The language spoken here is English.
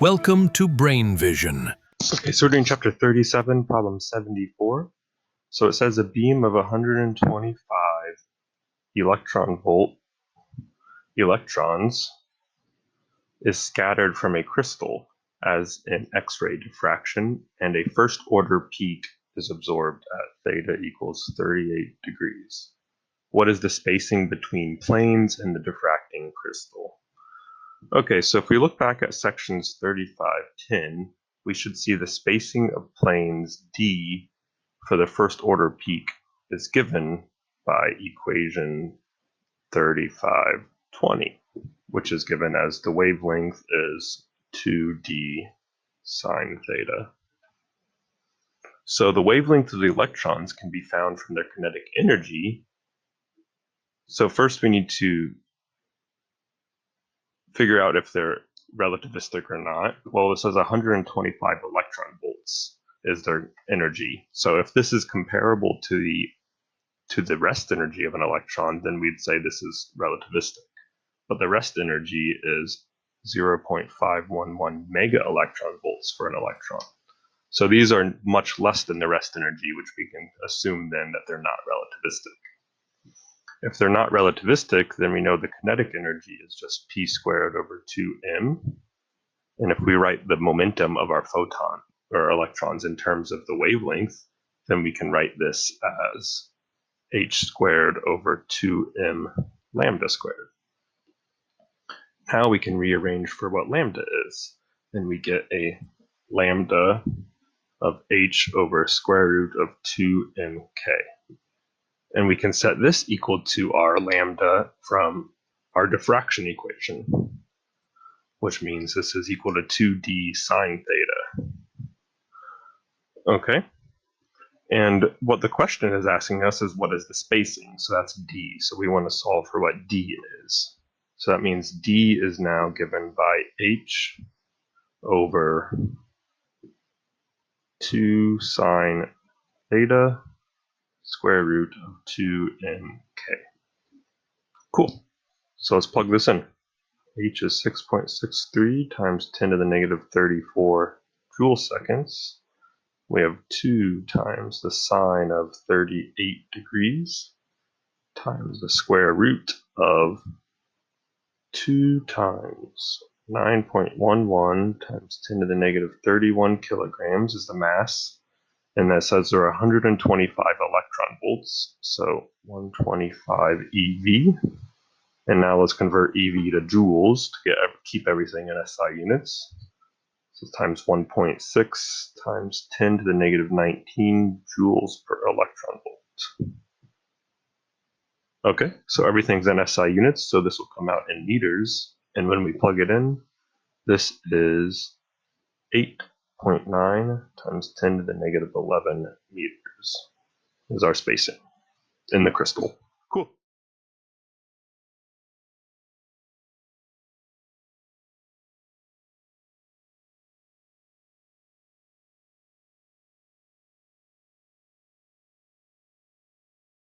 Welcome to Brain Vision. Okay, so we're doing chapter 37, problem 74. So it says a beam of 125 electron volt electrons is scattered from a crystal as an X-ray diffraction, and a first order peak is absorbed at theta equals 38 degrees. What is the spacing between planes and the diffracting crystal? Okay, so if we look back at sections 35:10, we should see the spacing of planes D for the first order peak is given by equation 35:20, which is given as the wavelength is 2d sine theta. So the wavelength of the electrons can be found from their kinetic energy. So first we need to figure out if they're relativistic or not. Well, it says 125 electron volts is their energy. So if this is comparable to the rest energy of an electron, then we'd say this is relativistic. But the rest energy is 0.511 mega electron volts for an electron. So these are much less than the rest energy, which we can assume then that they're not relativistic. If they're not relativistic, then we know the kinetic energy is just p squared over 2m. And if we write the momentum of our photon or electrons in terms of the wavelength, then we can write this as h squared over 2m lambda squared. Now we can rearrange for what lambda is. Then we get a lambda of h over square root of 2mk. And we can set this equal to our lambda from our diffraction equation, which means this is equal to 2d sine theta. Okay. And what the question is asking us is what is the spacing? So that's d. So we want to solve for what d is. So that means d is now given by h over 2 sine theta square root of 2mk. Cool. So let's plug this in. H is 6.63 times 10 to the negative 34 joule seconds. We have 2 times the sine of 38 degrees times the square root of 2 times 9.11 times 10 to the negative 31 kilograms is the mass. And that says there are 125 electron volts, so 125 eV. And now let's convert EV to joules to keep everything in SI units. So times 1.6 times 10 to the negative 19 joules per electron volt. Okay, so everything's in SI units, so this will come out in meters. And when we plug it in, this is 8.9 times 10 to the negative 11 meters is our spacing in the crystal.